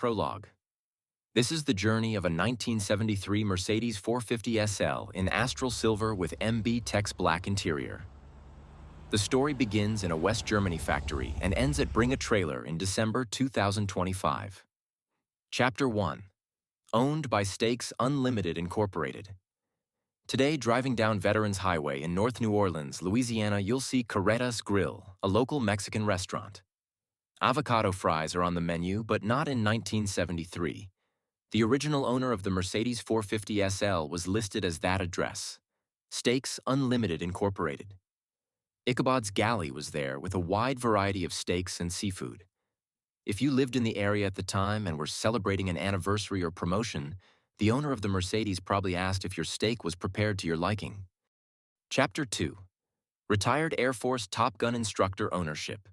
Prologue. This is the journey of a 1973 Mercedes 450 SL in astral silver with MB Tex black interior. The story begins in a West Germany factory and ends at Bring a Trailer in December 2025. Chapter 1. Owned by Steaks Unlimited Incorporated. Today, driving down Veterans Highway in North New Orleans, Louisiana, you'll see Carretas Grill, a local Mexican restaurant. Avocado fries are on the menu, but not in 1973. The original owner of the Mercedes 450 SL was listed as that address. Steaks Unlimited Incorporated. Ichabod's Galley was there with a wide variety of steaks and seafood. If you lived in the area at the time and were celebrating an anniversary or promotion, the owner of the Mercedes probably asked if your steak was prepared to your liking. Chapter 2. Retired Air Force Top Gun Instructor Ownership.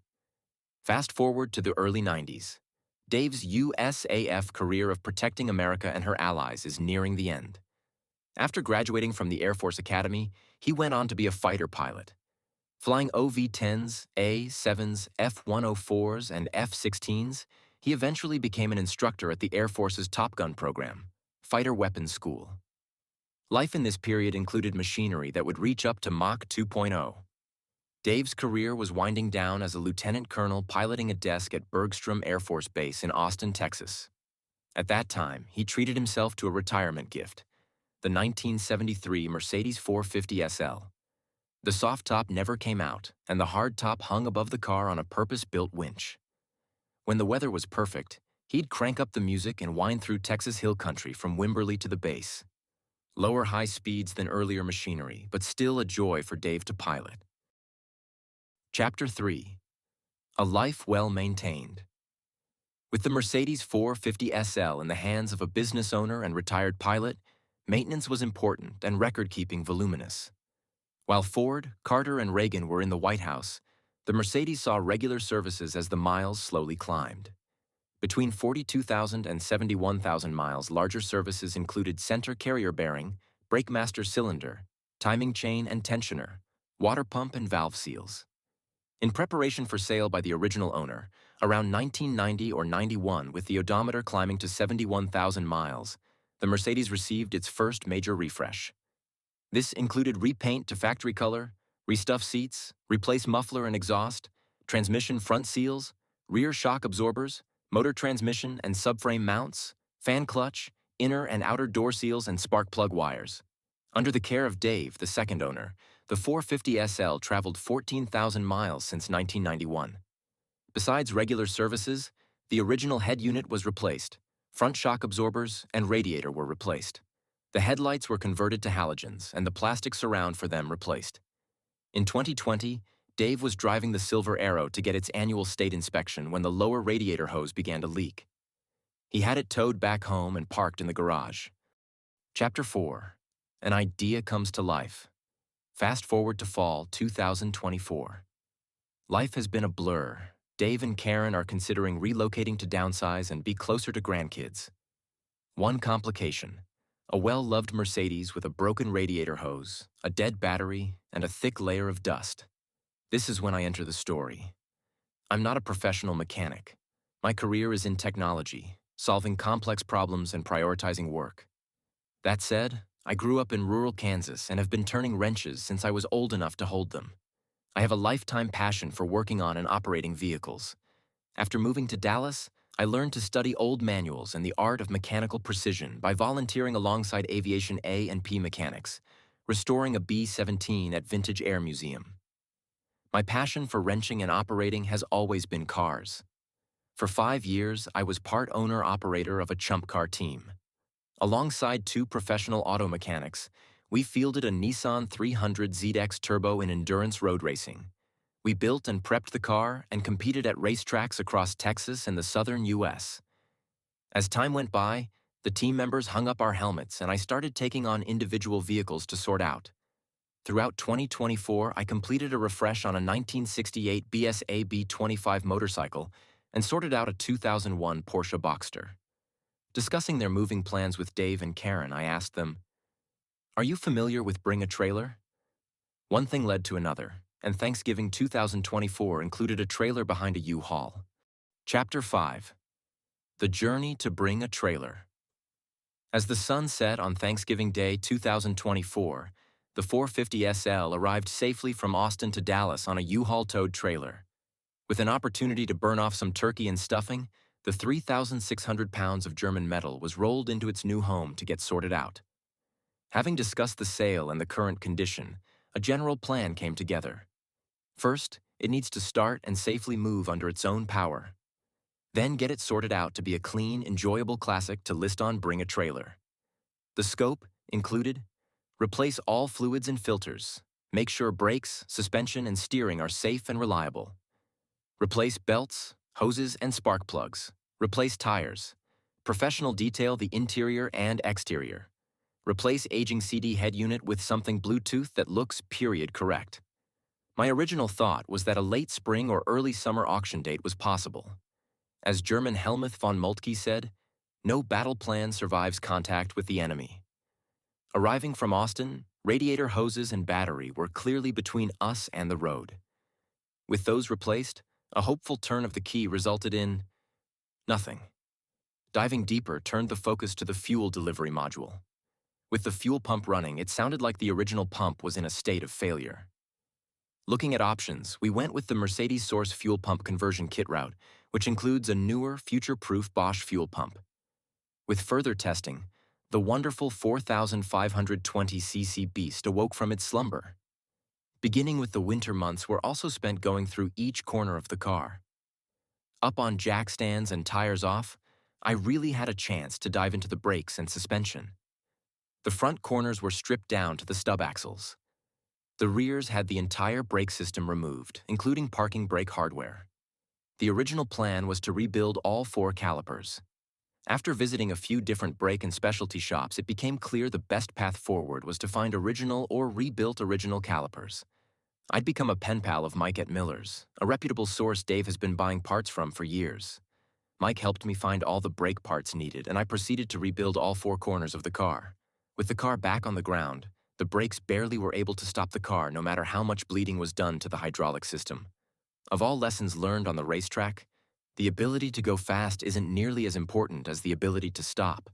Fast forward to the early 90s. Dave's USAF career of protecting America and her allies is nearing the end. After graduating from the Air Force Academy, he went on to be a fighter pilot. Flying OV-10s, A-7s, F-104s, and F-16s, he eventually became an instructor at the Air Force's Top Gun program, Fighter Weapons School. Life in this period included machinery that would reach up to Mach 2.0. Dave's career was winding down as a lieutenant colonel piloting a desk at Bergstrom Air Force Base in Austin, Texas. At that time, he treated himself to a retirement gift, the 1973 Mercedes 450 SL. The soft top never came out, and the hard top hung above the car on a purpose-built winch. When the weather was perfect, he'd crank up the music and wind through Texas Hill Country from Wimberley to the base. Lower high speeds than earlier machinery, but still a joy for Dave to pilot. Chapter 3. A Life Well Maintained. With the Mercedes 450 SL in the hands of a business owner and retired pilot, maintenance was important and record-keeping voluminous. While Ford, Carter, and Reagan were in the White House, the Mercedes saw regular services as the miles slowly climbed. Between 42,000 and 71,000 miles, larger services included center carrier bearing, brake master cylinder, timing chain and tensioner, water pump and valve seals. In preparation for sale by the original owner, around 1990 or 91, with the odometer climbing to 71,000 miles, the Mercedes received its first major refresh. This included repaint to factory color, restuff seats, replace muffler and exhaust, transmission front seals, rear shock absorbers, motor transmission and subframe mounts, fan clutch, inner and outer door seals and spark plug wires. Under the care of Dave, the second owner, the 450 SL traveled 14,000 miles since 1991. Besides regular services, the original head unit was replaced, front shock absorbers and radiator were replaced. The headlights were converted to halogens and the plastic surround for them replaced. In 2020, Dave was driving the Silver Arrow to get its annual state inspection when the lower radiator hose began to leak. He had it towed back home and parked in the garage. Chapter 4. An idea comes to life. Fast forward to fall 2024. Life has been a blur. Dave and Karen are considering relocating to downsize and be closer to grandkids. One complication: a well-loved Mercedes with a broken radiator hose, a dead battery, and a thick layer of dust. This is when I enter the story. I'm not a professional mechanic. My career is in technology, solving complex problems and prioritizing work. That said, I grew up in rural Kansas and have been turning wrenches since I was old enough to hold them. I have a lifetime passion for working on and operating vehicles. After moving to Dallas, I learned to study old manuals and the art of mechanical precision by volunteering alongside aviation A and P mechanics, restoring a B-17 at Vintage Air Museum. My passion for wrenching and operating has always been cars. For 5 years, I was part owner-operator of a chump car team. Alongside 2 professional auto mechanics, we fielded a Nissan 300 ZX Turbo in endurance road racing. We built and prepped the car and competed at racetracks across Texas and the southern U.S. As time went by, the team members hung up our helmets and I started taking on individual vehicles to sort out. Throughout 2024, I completed a refresh on a 1968 BSA B25 motorcycle and sorted out a 2001 Porsche Boxster. Discussing their moving plans with Dave and Karen, I asked them, "Are you familiar with Bring a Trailer?" One thing led to another, and Thanksgiving 2024 included a trailer behind a U-Haul. Chapter 5. The journey to bring a trailer. As the sun set on Thanksgiving Day 2024, the 450SL arrived safely from Austin to Dallas on a U-Haul towed trailer. With an opportunity to burn off some turkey and stuffing, the 3,600 pounds of German metal was rolled into its new home to get sorted out. Having discussed the sale and the current condition, a general plan came together. First, it needs to start and safely move under its own power. Then get it sorted out to be a clean, enjoyable classic to list on Bring a Trailer. The scope included: replace all fluids and filters, make sure brakes, suspension, and steering are safe and reliable. Replace belts, hoses, and spark plugs. Replace tires. Professional detail the interior and exterior. Replace aging CD head unit with something Bluetooth that looks period correct. My original thought was that a late spring or early summer auction date was possible. As German Helmuth von Moltke said, no battle plan survives contact with the enemy. Arriving from Austin, radiator hoses and battery were clearly between us and the road. With those replaced, a hopeful turn of the key resulted in nothing. Diving deeper turned the focus to the fuel delivery module. With the fuel pump running, it sounded like the original pump was in a state of failure. Looking at options, we went with the Mercedes Source fuel pump conversion kit route, which includes a newer, future-proof Bosch fuel pump. With further testing, the wonderful 4,520cc beast awoke from its slumber. Beginning with the winter months were also spent going through each corner of the car. Up on jack stands and tires off, I really had a chance to dive into the brakes and suspension. The front corners were stripped down to the stub axles. The rears had the entire brake system removed, including parking brake hardware. The original plan was to rebuild all 4 calipers. After visiting a few different brake and specialty shops, it became clear the best path forward was to find original or rebuilt original calipers. I'd become a pen pal of Mike at Miller's, a reputable source Dave has been buying parts from for years. Mike helped me find all the brake parts needed, and I proceeded to rebuild all 4 corners of the car. With the car back on the ground, the brakes barely were able to stop the car no matter how much bleeding was done to the hydraulic system. Of all lessons learned on the racetrack, the ability to go fast isn't nearly as important as the ability to stop.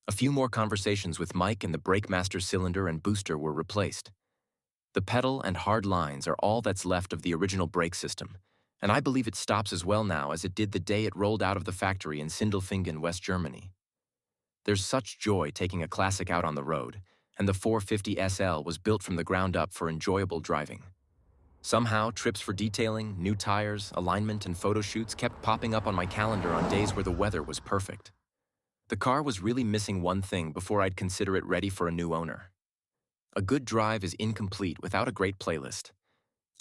A few more conversations with Mike and the brake master cylinder and booster were replaced. The pedal and hard lines are all that's left of the original brake system, and I believe it stops as well now as it did the day it rolled out of the factory in Sindelfingen, West Germany. There's such joy taking a classic out on the road, and the 450SL was built from the ground up for enjoyable driving. Somehow, trips for detailing, new tires, alignment, and photo shoots kept popping up on my calendar on days where the weather was perfect. The car was really missing one thing before I'd consider it ready for a new owner. A good drive is incomplete without a great playlist.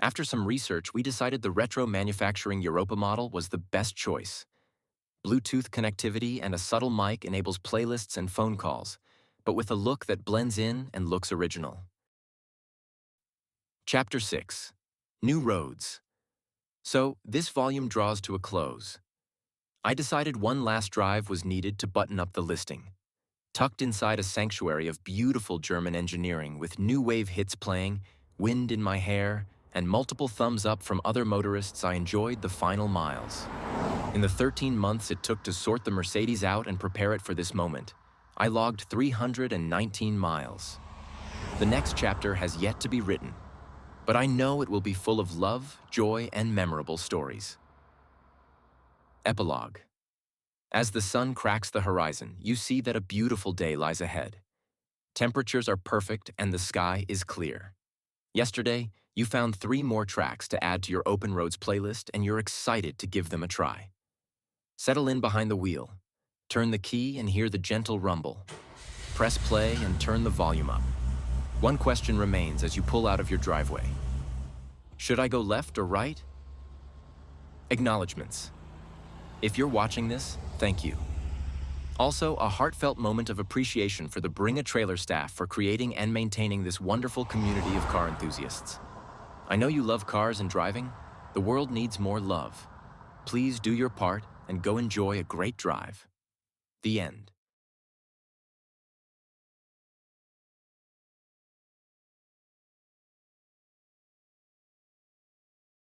After some research, we decided the retro manufacturing Europa model was the best choice. Bluetooth connectivity and a subtle mic enables playlists and phone calls, but with a look that blends in and looks original. Chapter 6. New Roads. So, this volume draws to a close. I decided one last drive was needed to button up the listing. Tucked inside a sanctuary of beautiful German engineering with new wave hits playing, wind in my hair, and multiple thumbs up from other motorists, I enjoyed the final miles. In the 13 months it took to sort the Mercedes out and prepare it for this moment, I logged 319 miles. The next chapter has yet to be written, but I know it will be full of love, joy, and memorable stories. Epilogue. As the sun cracks the horizon, you see that a beautiful day lies ahead. Temperatures are perfect and the sky is clear. Yesterday, you found 3 more tracks to add to your Open Roads playlist, and you're excited to give them a try. Settle in behind the wheel. Turn the key and hear the gentle rumble. Press play and turn the volume up. One question remains as you pull out of your driveway. Should I go left or right? Acknowledgements. If you're watching this, thank you. Also, a heartfelt moment of appreciation for the Bring a Trailer staff for creating and maintaining this wonderful community of car enthusiasts. I know you love cars and driving. The world needs more love. Please do your part and go enjoy a great drive. The end.